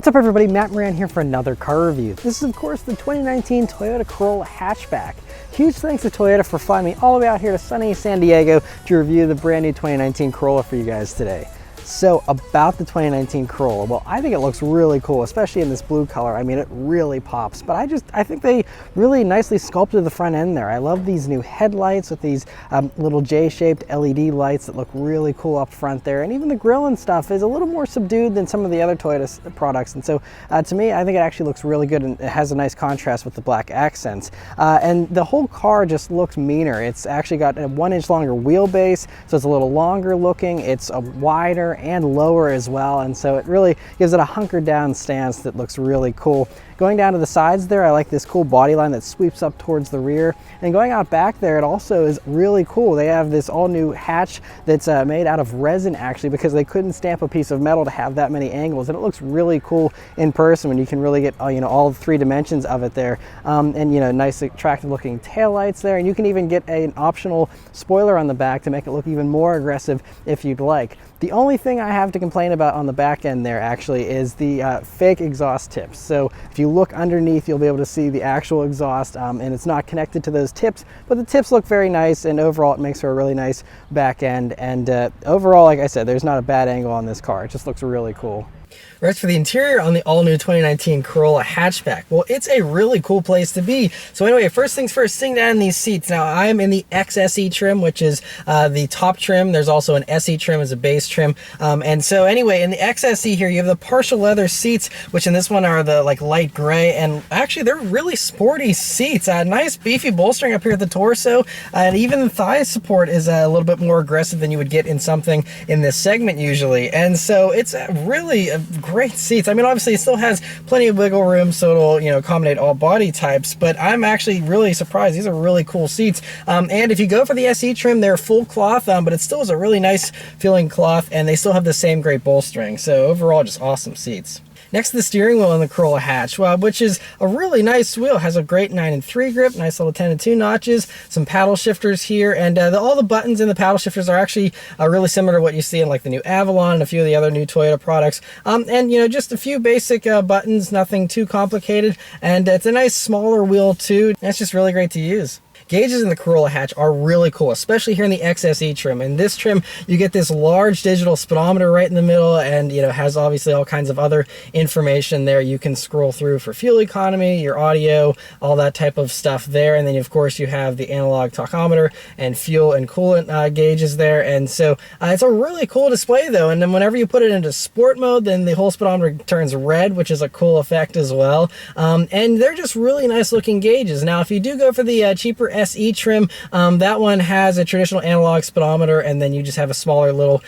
What's up everybody, Matt Maran here for another car review. This is of course the 2019 Toyota Corolla Hatchback. Huge thanks to Toyota for flying me all the way out here to sunny San Diego to review the brand new 2019 Corolla for you guys today. So about the 2019 Corolla, well, I think it looks really cool, especially in this blue color. I mean, it really pops, but I think they really nicely sculpted the front end there. I love these new headlights with these little J-shaped LED lights that look really cool up front there. And even the grille and stuff is a little more subdued than some of the other Toyota products. And so to me, I think it actually looks really good and it has a nice contrast with the black accents. And the whole car just looks meaner. It's actually got a 1 inch longer wheelbase, so it's a little longer looking. It's a wider and lower as well, and so it really gives it a hunkered down stance that looks really cool. Going down to the sides there, I like this cool body line that sweeps up towards the rear, and going out back there, it also is really cool. They have this all new hatch that's made out of resin actually, because they couldn't stamp a piece of metal to have that many angles, and it looks really cool in person when you can really get all 3 dimensions of it there. And nice attractive looking taillights there, and you can even get an optional spoiler on the back to make it look even more aggressive if you'd like. The only thing I have to complain about on the back end there actually is the fake exhaust tips. So if you look underneath, you'll be able to see the actual exhaust, and it's not connected to those tips, but the tips look very nice, and overall it makes for a really nice back end. And overall, like I said, there's not a bad angle on this car. It just looks really cool. As for the interior on the all-new 2019 Corolla Hatchback, well, it's a really cool place to be. So anyway, first things first, sitting down in these seats. Now, I'm in the XSE trim, which is the top trim. There's also an SE trim as a base trim. And so anyway, in the XSE here, you have the partial leather seats, which in this one are the light gray. And actually, they're really sporty seats. Nice beefy bolstering up here at the torso. And even the thigh support is a little bit more aggressive than you would get in something in this segment usually. And so it's really great seats. I mean, obviously it still has plenty of wiggle room, so it'll accommodate all body types, but I'm actually really surprised. These are really cool seats. And if you go for the SE trim, they're full cloth, but it still is a really nice feeling cloth, and they still have the same great bolstering. So overall, just awesome seats. Next to the steering wheel in the Corolla Hatch, which is a really nice wheel, has a great 9-3 grip, nice little 10-2 notches, some paddle shifters here, and all the buttons in the paddle shifters are actually really similar to what you see in the new Avalon and a few of the other new Toyota products. And just a few basic buttons, nothing too complicated, and it's a nice smaller wheel too. That's just really great to use. Gauges in the Corolla Hatch are really cool, especially here in the XSE trim. In this trim, you get this large digital speedometer right in the middle, and has obviously all kinds of other information there you can scroll through for fuel economy, your audio, all that type of stuff there. And then of course you have the analog tachometer and fuel and coolant gauges there. And so it's a really cool display though. And then whenever you put it into sport mode, then the whole speedometer turns red, which is a cool effect as well. And they're just really nice looking gauges. Now, if you do go for the cheaper SE trim, that one has a traditional analog speedometer, and then you just have a smaller little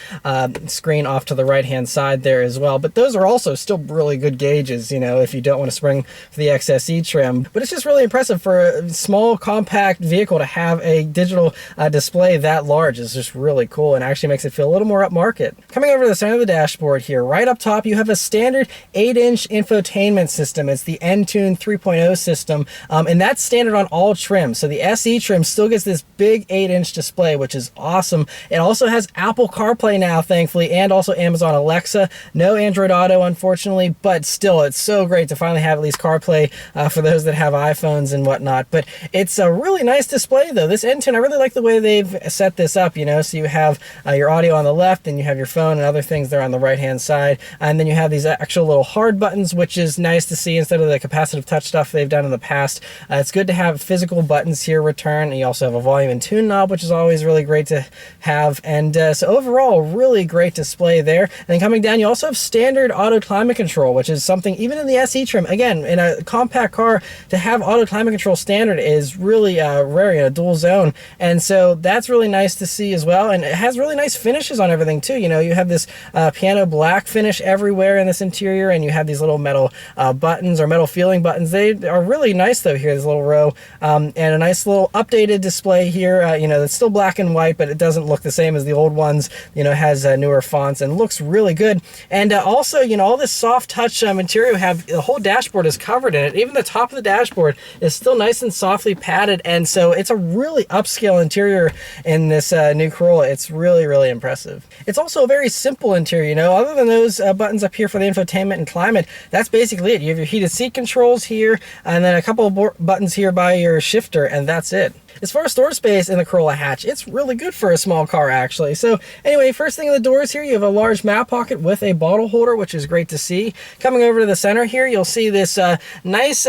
screen off to the right hand side there as well. But those are also still really good gauges, if you don't want to spring for the XSE trim. But it's just really impressive for a small compact vehicle to have a digital display that large. Is just really cool, and actually makes it feel a little more upmarket. Coming over to the center of the dashboard here, right up top, you have a standard 8-inch infotainment system. It's the Entune 3.0 system, and that's standard on all trims. So the SE trim still gets this big 8-inch display, which is awesome. It also has Apple CarPlay now, thankfully, and also Amazon Alexa. No Android Auto, unfortunately, but still, it's so great to finally have at least CarPlay for those that have iPhones and whatnot. But it's a really nice display, though. This Entune, I really like the way they've set this up, so you have your audio on the left, and you have your phone and other things there on the right-hand side, and then you have these actual little hard buttons, which is nice to see instead of the capacitive touch stuff they've done in the past. It's good to have physical buttons here return, and you also have a volume and tune knob, which is always really great to have. And so overall, really great display there. And then coming down, you also have standard auto climate control, which is something even in the SE trim, again, in a compact car, to have auto climate control standard is really rare, dual zone. And so that's really nice to see as well. And it has really nice finishes on everything too. You have this piano black finish everywhere in this interior, and you have these little metal buttons or metal feeling buttons. They are really nice though here, this little row, and a nice little little updated display here. You know, it's still black and white, but it doesn't look the same as the old ones. You know, it has newer fonts and looks really good. And also, you know, all this soft touch material, the whole dashboard is covered in it. Even the top of the dashboard is still nice and softly padded, and so it's a really upscale interior in this new Corolla. It's really, really impressive. It's also a very simple interior, you know, other than those buttons up here for the infotainment and climate. That's basically it. You have your heated seat controls here, and then a couple of buttons here by your shifter, and that's it. As far as storage space in the Corolla Hatch, it's really good for a small car, actually. So anyway, first thing in the doors here, you have a large map pocket with a bottle holder, which is great to see. Coming over to the center here, you'll see this nice,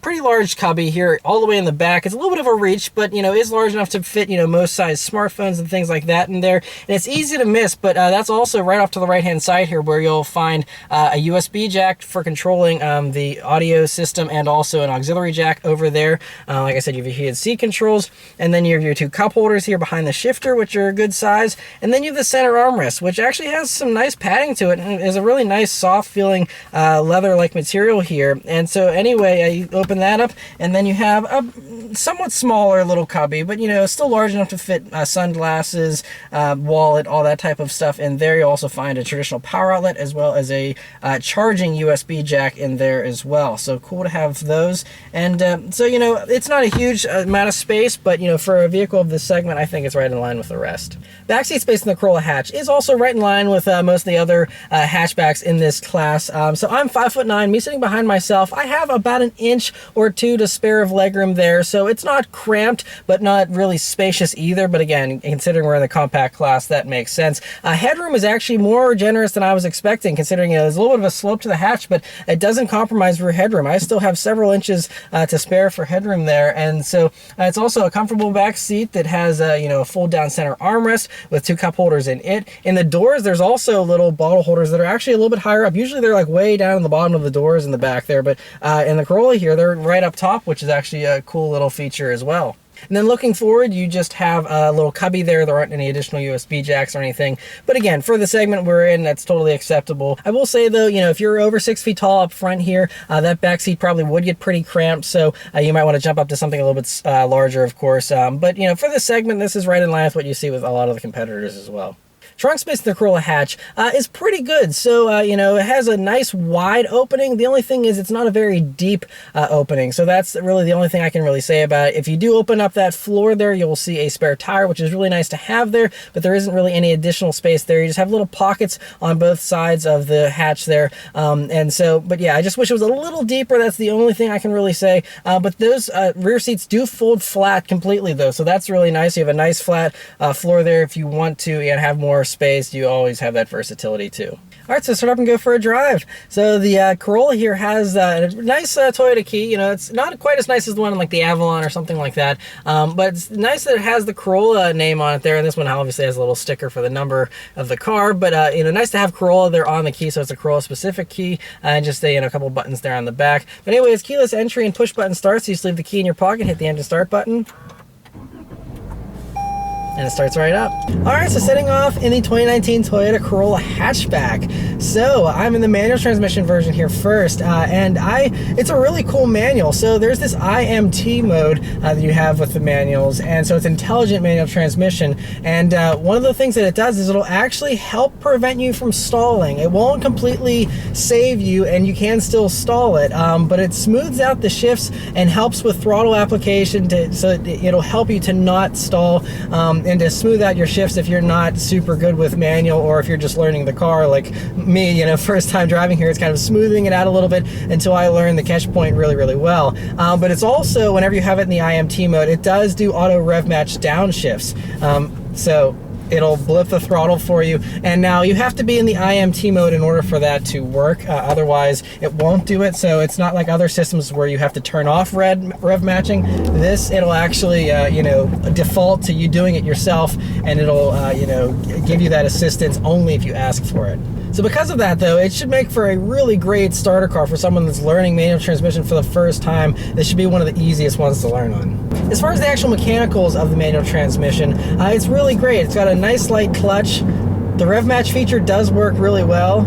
pretty large cubby here all the way in the back. It's a little bit of a reach, but, you know, is large enough to fit, you know, most size smartphones and things like that in there. And it's easy to miss, but that's also right off to the right-hand side here, where you'll find a USB jack for controlling the audio system, and also an auxiliary jack over there. Like I said, you have your heated seat controls. And then you have your two cup holders here behind the shifter, which are a good size. And then you have the center armrest, which actually has some nice padding to it, and is a really nice soft feeling leather-like material here. And so anyway, you open that up, and then you have a somewhat smaller little cubby, but, you know, still large enough to fit sunglasses, wallet, all that type of stuff in there. You also find a traditional power outlet, as well as a charging USB jack in there as well. So cool to have those. And so, you know, it's not a huge amount of space, but, you know, for a vehicle of this segment, I think it's right in line with the rest. Backseat space in the Corolla Hatch is also right in line with most of the other hatchbacks in this class. So I'm 5'9", me sitting behind myself. I have about an inch or two to spare of legroom there, so it's not cramped, but not really spacious either. But again, considering we're in the compact class, that makes sense. Headroom is actually more generous than I was expecting, considering there's a little bit of a slope to the hatch, but it doesn't compromise rear headroom. I still have several inches to spare for headroom there, and so it's also a comfortable back seat that has you know, a fold down center armrest with two cup holders in it. In the doors, there's also little bottle holders that are actually a little bit higher up. Usually they're like way down in the bottom of the doors in the back there, but in the Corolla here, they're right up top, which is actually a cool little feature as well. And then looking forward, you just have a little cubby there. There aren't any additional USB jacks or anything. But again, for the segment we're in, that's totally acceptable. I will say though, you know, if you're over 6 feet tall up front here, that back seat probably would get pretty cramped. So you might want to jump up to something a little bit larger, of course. But, you know, for this segment, this is right in line with what you see with a lot of the competitors as well. Trunk space in the Corolla Hatch is pretty good. So, you know, it has a nice wide opening. The only thing is it's not a very deep opening. So that's really the only thing I can really say about it. If you do open up that floor there, you'll see a spare tire, which is really nice to have there, but there isn't really any additional space there. You just have little pockets on both sides of the hatch there. And so, but yeah, I just wish it was a little deeper. That's the only thing I can really say. But those rear seats do fold flat completely though. So that's really nice. You have a nice flat floor there if you want to and have more space. You always have that versatility too. All right, so start up and go for a drive. So the Corolla here has a nice Toyota key. You know, it's not quite as nice as the one in like the Avalon or something like that, but it's nice that it has the Corolla name on it there. And this one obviously has a little sticker for the number of the car, but you know, nice to have Corolla there on the key, so it's a Corolla specific key, and just you know, a couple buttons there on the back. But anyway, it's keyless entry and push button start. So you just leave the key in your pocket, hit the engine start button, and it starts right up. All right, so setting off in the 2019 Toyota Corolla Hatchback. So I'm in the manual transmission version here first, and it's a really cool manual. So there's this IMT mode that you have with the manuals, and so it's intelligent manual transmission. And one of the things that it does is it'll actually help prevent you from stalling. It won't completely save you, and you can still stall it, but it smooths out the shifts and helps with throttle application so it'll help you to not stall, and to smooth out your shifts if you're not super good with manual, or if you're just learning the car like me, you know, first time driving here, it's kind of smoothing it out a little bit until I learn the catch point really, really well. But it's also, whenever you have it in the IMT mode, it does do auto rev match downshifts. So it'll blip the throttle for you, and now you have to be in the IMT mode in order for that to work, otherwise it won't do it. So it's not like other systems where you have to turn off rev matching. It'll actually you know, default to you doing it yourself, and it'll you know, give you that assistance only if you ask for it. So because of that though, it should make for a really great starter car for someone that's learning manual transmission for the first time. This should be one of the easiest ones to learn on. As far as the actual mechanicals of the manual transmission, it's really great. It's got a nice light clutch. The rev match feature does work really well.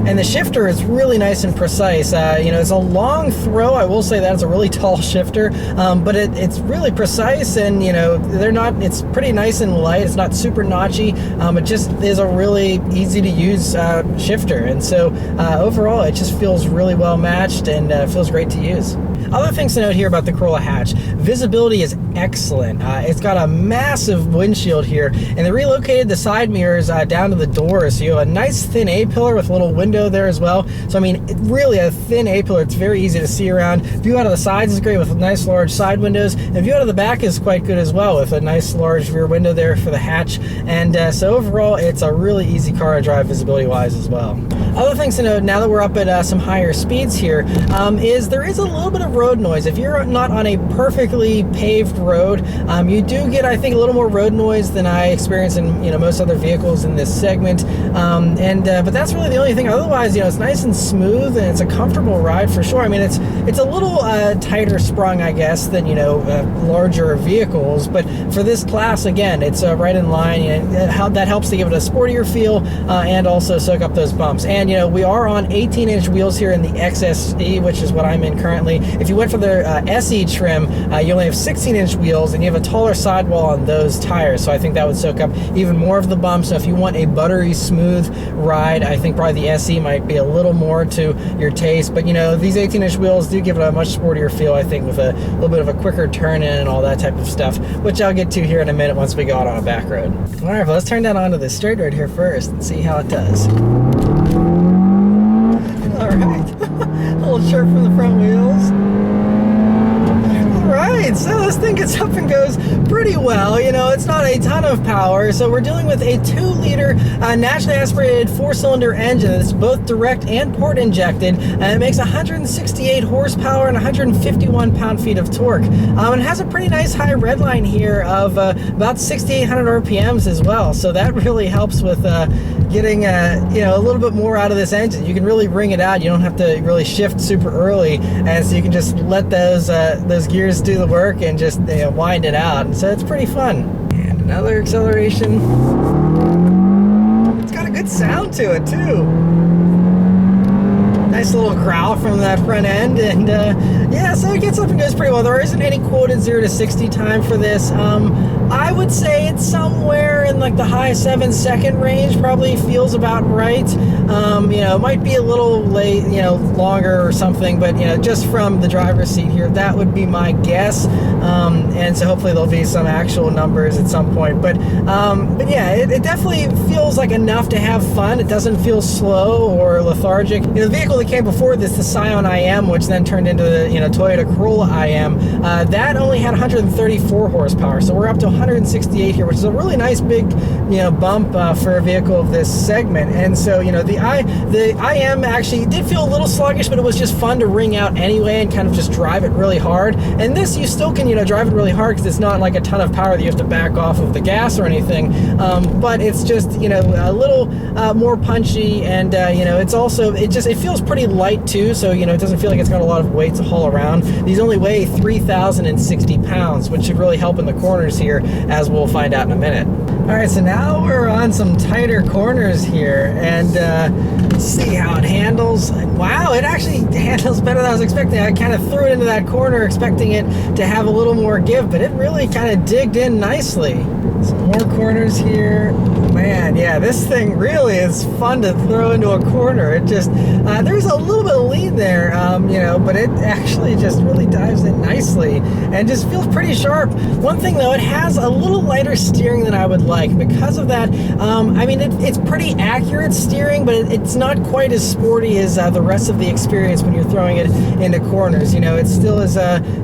And the shifter is really nice and precise. You know, it's a long throw. I will say that it's a really tall shifter, but it's really precise, and you know, it's pretty nice and light. It's not super notchy. It just is a really easy to use shifter, and so overall it just feels really well matched and feels great to use. Other things to note here about the Corolla Hatch: visibility is excellent. It's got a massive windshield here, and they relocated the side mirrors down to the doors, so you have a nice thin A-pillar with a little window there as well. So I mean, really a thin A-pillar. It's very easy to see around. View out of the sides is great with nice large side windows, and view out of the back is quite good as well with a nice large rear window there for the hatch. And so overall, it's a really easy car to drive visibility wise as well. Other things to note now that we're up at some higher speeds here is there is a little bit of road noise. If you're not on a perfectly paved road, you do get, I think, a little more road noise than I experience in, you know, most other vehicles in this segment. But that's really the only thing. Otherwise, you know, it's nice and smooth, and it's a comfortable ride for sure. I mean, it's a little tighter sprung, I guess, than, you know, larger vehicles, but for this class, again, it's right in line. And that helps to give it a sportier feel and also soak up those bumps. And you know, we are on 18-inch wheels here in the XSE, which is what I'm in currently. If you went for the SE trim, you only have 16-inch wheels, and you have a taller sidewall on those tires, so I think that would soak up even more of the bumps. So if you want a buttery smooth ride, I think probably the SE might be a little more to your taste. But you know, these 18-inch wheels do give it a much sportier feel, I think, with a little bit of a quicker turn in and all that type of stuff, which I'll get to here in a minute once we go out on a back road. All right, well, let's turn that onto the straight road here first and see how it does. All right, a little jerk from the front wheels. Alright, so this thing gets up and goes pretty well. You know, it's not a ton of power, so we're dealing with a 2-liter naturally aspirated 4-cylinder engine that's both direct and port injected, and it makes 168 horsepower and 151 pound-feet of torque. It has a pretty nice high red line here of about 6,800 RPMs as well, so that really helps with getting you know, a little bit more out of this engine. You can really bring it out. You don't have to really shift super early, and so you can just let those gears do the work and just, you know, wind it out. And so it's pretty fun. And another acceleration. It's got a good sound to it too. Nice little growl from that front end, and yeah, so it gets up and goes pretty well. There isn't any quoted 0 to 60 time for this. I would say it's somewhere in like the high 7-second range. Probably feels about right. You know, it might be a little late, you know, longer or something, but you know, just from the driver's seat here, that would be my guess. And so hopefully there'll be some actual numbers at some point. But yeah, it definitely feels like enough to have fun. It doesn't feel slow or lethargic. You know, the vehicle that came before this, the Scion IM, which then turned into the, you know, Toyota Corolla IM, that only had 134 horsepower. So we're up to 168 here, which is a really nice big, you know, bump for a vehicle of this segment. And so, you know, the IM actually did feel a little sluggish, but it was just fun to ring out anyway and kind of just drive it really hard. And this, you still can, you know, drive it really hard because it's not like a ton of power that you have to back off of the gas or anything. But it's just, you know, a little more punchy, and you know, it's also, it feels pretty light too, so you know, it doesn't feel like it's got a lot of weight to haul around. These only weigh 3,060 pounds, which should really help in the corners here, as we'll find out in a minute. All right, so now we're on some tighter corners here, and let's see how it handles. Wow, it actually handles better than I was expecting. I kind of threw it into that corner expecting it to have a little more give, but it really kind of digged in nicely. Some more corners here. Man, yeah, this thing really is fun to throw into a corner. It just, there's a little bit of lean there, you know, but it actually just really dives in nicely and just feels pretty sharp. One thing though, it has a little lighter steering than I would like. Because of that, I mean, it's pretty accurate steering, but it's not quite as sporty as the rest of the experience when you're throwing it into corners. You know, it still is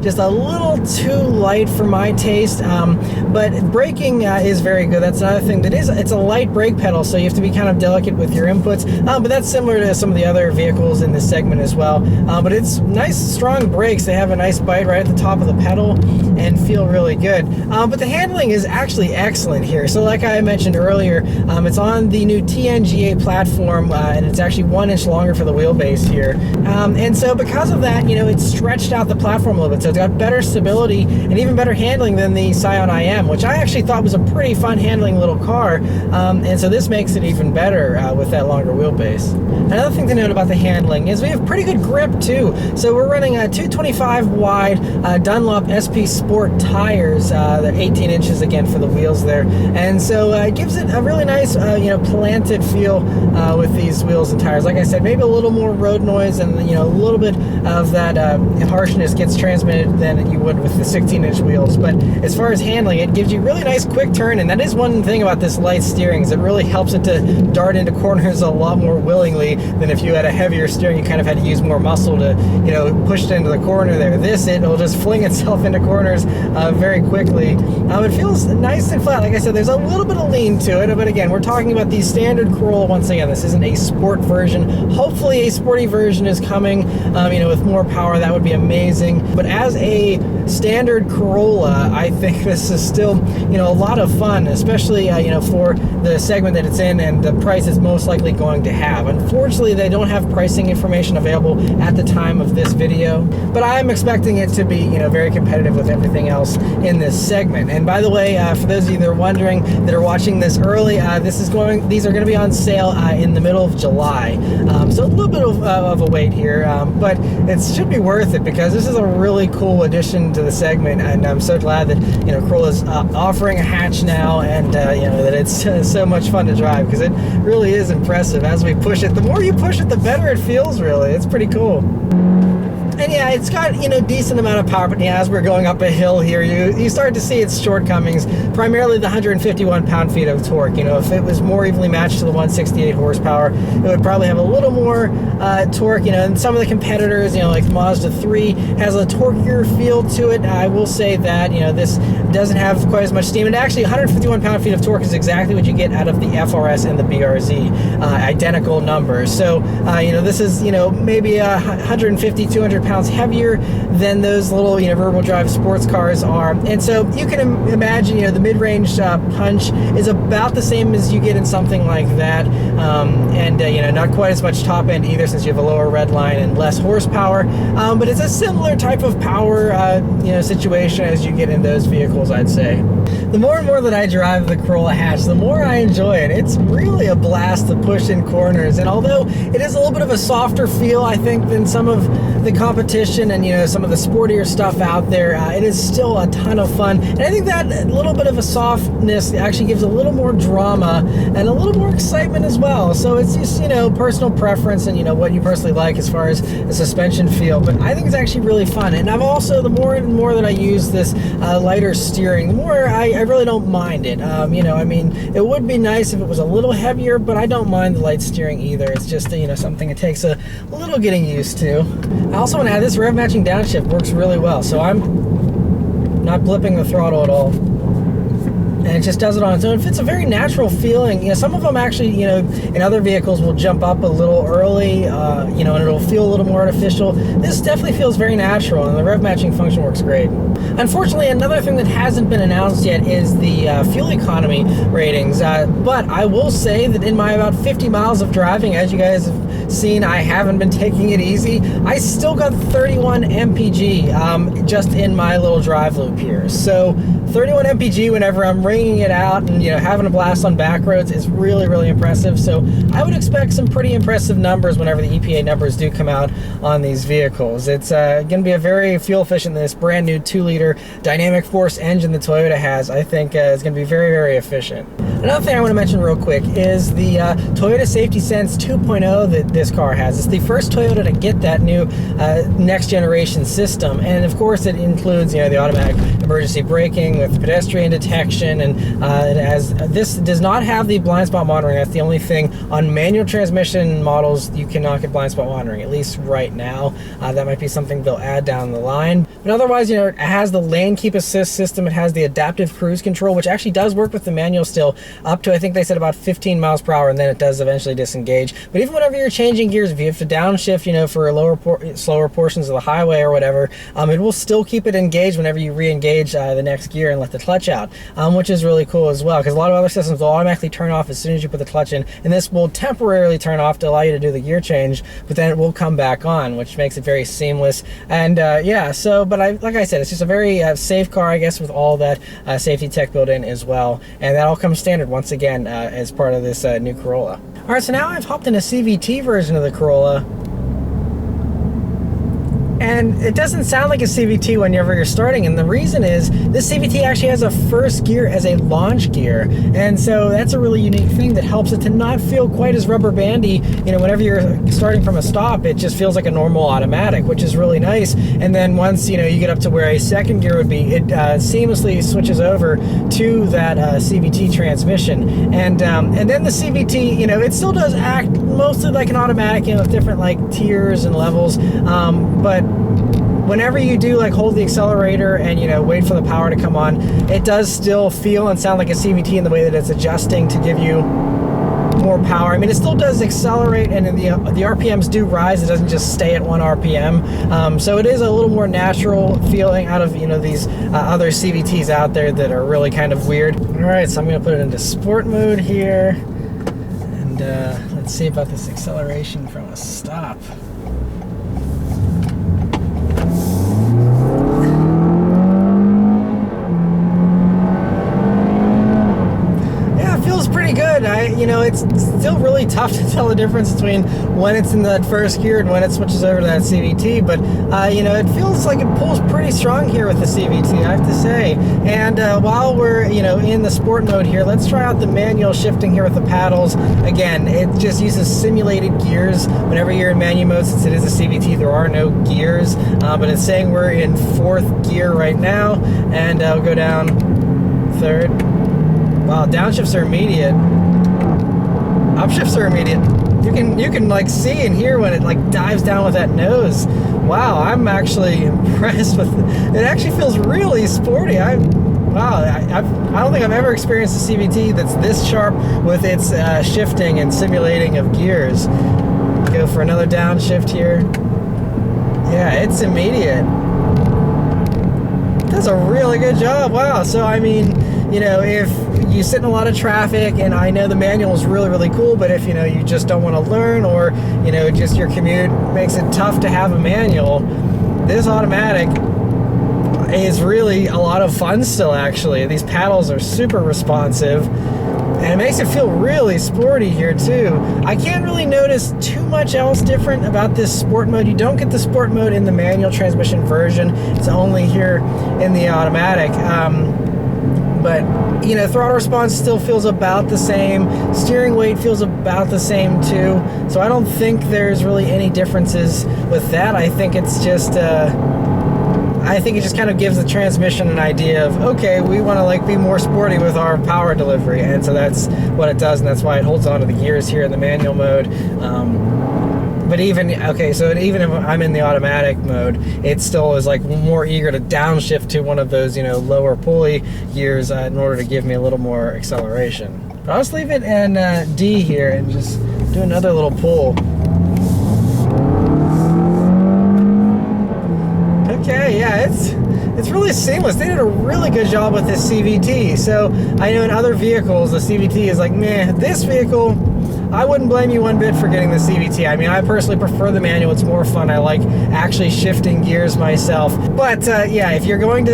just a little too light for my taste, but braking is very good. That's another thing. It's a light brake pedal, so you have to be kind of delicate with your inputs, but that's similar to some of the other vehicles in this segment as well. But it's nice, strong brakes. They have a nice bite right at the top of the pedal and feel really good. But the handling is actually excellent here. So like I mentioned earlier, it's on the new TNGA platform, and it's actually 1 inch longer for the wheelbase here. And so because of that, you know, it's stretched out the platform a little bit, so it's got better stability and even better handling than the Scion IM, which I actually thought was a pretty fun handling little car. and so this makes it even better with that longer wheelbase. Another thing to note about the handling is we have pretty good grip too. So we're running a 225 wide Dunlop SP Sport tires. They're 18 inches again for the wheels there, and so it gives it a really nice planted feel with these wheels and tires. Like I said, maybe a little more road noise and a little bit of that harshness gets transmitted than you would with the 16-inch wheels. But as far as handling, it gives you really nice quick turn, and that is one thing about this light steering, is it really helps it to dart into corners a lot more willingly than if you had a heavier steering. You kind of had to use more muscle to push it into the corner there. It'll just fling itself into corners very quickly. It feels nice and flat. Like I said, there's a little bit of lean to it, but again, we're talking about the standard Corolla. Once again, this isn't a sport version. Hopefully a sporty version is coming, with more power. That would be amazing. But as a standard Corolla, I think this is still, a lot of fun, especially, for the segment that it's in and the price it's most likely going to have. Unfortunately, they don't have pricing information available at the time of this video, but I am expecting it to be, very competitive with everything else in this segment. And by the way, for those of you that are wondering, that are watching this early, these are going to be on sale in the middle of July. So a little bit of a wait here, but it should be worth it because this is a really cool addition to the segment, and I'm so glad that Corolla's offering a hatch now, and that it's so much fun to drive, because it really is impressive. As we push it, the more you push it, the better it feels. Really, it's pretty cool. And yeah, it's got, decent amount of power, but as we're going up a hill here, you start to see its shortcomings, primarily the 151 pound-feet of torque. If it was more evenly matched to the 168 horsepower, it would probably have a little more torque, and some of the competitors, like Mazda 3 has a torquier feel to it. I will say that, this doesn't have quite as much steam, and actually 151 pound-feet of torque is exactly what you get out of the FRS and the BRZ, identical numbers. So, this is, maybe 150, 200 pounds heavier than those little verbal drive sports cars are, and so you can imagine the mid-range punch is about the same as you get in something like that, and not quite as much top end either, since you have a lower red line and less horsepower, but it's a similar type of power situation as you get in those vehicles, I'd say. The more and more that I drive the Corolla Hatch, the more I enjoy it. It's really a blast to push in corners, and although it is a little bit of a softer feel, I think, than some of the competition and some of the sportier stuff out there, it is still a ton of fun. And I think that little bit of a softness actually gives a little more drama and a little more excitement as well. So it's just personal preference and what you personally like as far as the suspension feel. But I think it's actually really fun. And I've also, the more and more that I use this lighter steering, the more I really don't mind it. It would be nice if it was a little heavier, but I don't mind the light steering either. It's just something it takes a little getting used to. I also want to add, this rev matching downshift works really well, so I'm not blipping the throttle at all, and it just does it on its own. It's a very natural feeling. Some of them actually, in other vehicles will jump up a little early, and it'll feel a little more artificial. This definitely feels very natural, and the rev matching function works great. Unfortunately, another thing that hasn't been announced yet is the fuel economy ratings, but I will say that in my about 50 miles of driving, as you guys have seen, I haven't been taking it easy. I still got 31 mpg just in my little drive loop here. So 31 mpg whenever I'm ringing it out and having a blast on back roads is really, really impressive. So I would expect some pretty impressive numbers whenever the EPA numbers do come out on these vehicles. It's going to be a very fuel efficient, this brand new 2-liter dynamic force engine that Toyota has. I think is going to be very, very efficient. Another thing I want to mention real quick is the Toyota Safety Sense 2.0 that this car has. It's the first Toyota to get that new next generation system, and of course it includes the automatic emergency braking with pedestrian detection, and this does not have the blind spot monitoring. That's the only thing on manual transmission models you cannot get blind spot monitoring, at least right now. That might be something they'll add down the line, but otherwise it has the lane keep assist system. It has the adaptive cruise control, which actually does work with the manual still up to, I think they said, about 15 miles per hour, and then it does eventually disengage. But even whenever you're changing gears, if you have to downshift for slower portions of the highway or whatever, it will still keep it engaged whenever you re-engage the next gear and let the clutch out, which is really cool as well, because a lot of other systems will automatically turn off as soon as you put the clutch in, and this will temporarily turn off to allow you to do the gear change, but then it will come back on, which makes it very seamless. And yeah, so, but like I said, it's just a very safe car, I guess, with all that safety tech built in as well, and that all comes standard standard once again as part of this new Corolla. All right, so now I've hopped in a CVT version of the Corolla. And it doesn't sound like a CVT whenever you're starting, and the reason is this CVT actually has a first gear as a launch gear, and so that's a really unique thing that helps it to not feel quite as rubber bandy. You know, whenever you're starting from a stop, it just feels like a normal automatic, which is really nice. And then once you get up to where a second gear would be, it seamlessly switches over to that Cvt transmission, and then the Cvt, it still does act mostly like an automatic, with different like tiers and levels, but whenever you do like hold the accelerator and wait for the power to come on, it does still feel and sound like a CVT in the way that it's adjusting to give you more power. I mean, it still does accelerate, and the RPMs do rise. It doesn't just stay at 1 RPM. So it is a little more natural feeling out of these other CVTs out there that are really kind of weird. All right, so I'm going to put it into sport mode here, and let's see about this acceleration from a stop. Pretty good. It's still really tough to tell the difference between when it's in that first gear and when it switches over to that CVT, but it feels like it pulls pretty strong here with the CVT, I have to say. And while we're in the sport mode here, let's try out the manual shifting here with the paddles. Again, it just uses simulated gears. Whenever you're in manual mode, since it is a CVT, there are no gears, but it's saying we're in 4th gear right now, and I'll go down 3rd. Wow, downshifts are immediate. Upshifts are immediate. You can like see and hear when it like dives down with that nose. Wow, I'm actually impressed with it. It actually feels really sporty. I don't think I've ever experienced a CVT that's this sharp with its shifting and simulating of gears. Go for another downshift here. Yeah, it's immediate. Does a really good job. Wow. So I mean, if you sit in a lot of traffic, and I know the manual is really, really cool, but if you just don't want to learn, or just your commute makes it tough to have a manual, this automatic is really a lot of fun still. Actually, these paddles are super responsive, and it makes it feel really sporty here too. I can't really notice too much else different about this sport mode. You don't get the sport mode in the manual transmission version. It's only here in the automatic. But throttle response still feels about the same. Steering weight feels about the same too. So I don't think there's really any differences with that. I think it's just it just kind of gives the transmission an idea of, okay, we want to be more sporty with our power delivery, and so that's what it does, and that's why it holds on to the gears here in the manual mode. But even if I'm in the automatic mode, it still is more eager to downshift to one of those lower pulley gears in order to give me a little more acceleration. But I'll just leave it in D here and just do another little pull. Okay, yeah, it's really seamless. They did a really good job with this CVT. So I know in other vehicles the CVT is like, meh. This vehicle, I wouldn't blame you one bit for getting the CVT. I mean, I personally prefer the manual. It's more fun. I like actually shifting gears myself. But yeah, if you're going to,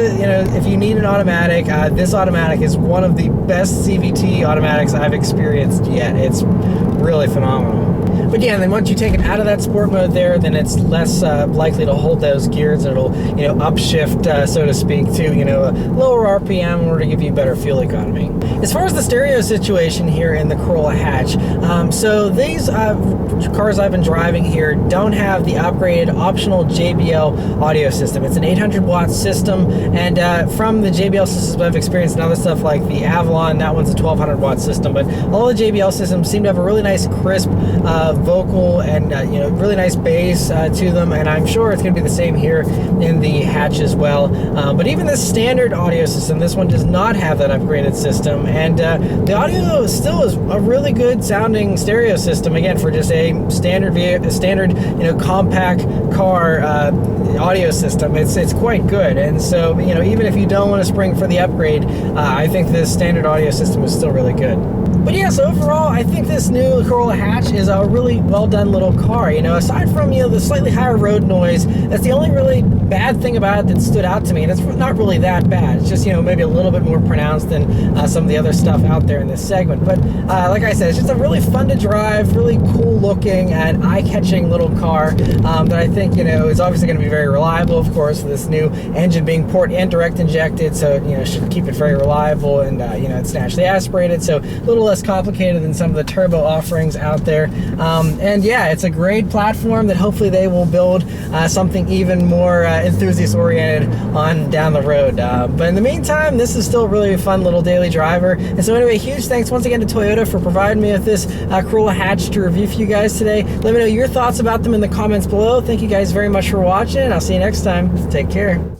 if you need an automatic, this automatic is one of the best CVT automatics I've experienced yet. It's really phenomenal. But yeah, and then once you take it out of that sport mode there, then it's less likely to hold those gears. It'll, upshift, so to speak, to, a lower RPM in order to give you better fuel economy. As far as the stereo situation here in the Corolla Hatch, so these cars I've been driving here don't have the upgraded optional JBL audio system. It's an 800-watt system, and from the JBL systems I've experienced and other stuff like the Avalon, that one's a 1200-watt system, but all the JBL systems seem to have a really nice crisp vocal and really nice bass to them, and I'm sure it's going to be the same here in the Hatch as well. But even the standard audio system, this one does not have that upgraded system, and the audio still is a really good sounding stereo system, again, for just a standard compact car audio system. It's quite good, and so even if you don't want to spring for the upgrade, I think this standard audio system is still really good. But yeah, so overall, I think this new Corolla Hatch is a really well done little car. You know, aside from, you know, the slightly higher road noise, that's the only really bad thing about it that stood out to me. And it's not really that bad. It's just, you know, maybe a little bit more pronounced than some of the other stuff out there in this segment. But like I said, it's just a really fun to drive, really cool looking and eye-catching little car that I think, you know, is obviously going to be very reliable, of course, with this new engine being port and direct injected. So, you know, should keep it very reliable, and, you know, it's naturally aspirated. So a little less complicated than some of the turbo offerings out there. And yeah, it's a great platform that hopefully they will build something even more enthusiast oriented on down the road. But in the meantime, this is still really a fun little daily driver. And so anyway, huge thanks once again to Toyota for providing me with this Corolla Hatch to review for you guys today. Let me know your thoughts about them in the comments below. Thank you guys very much for watching, and I'll see you next time. Take care.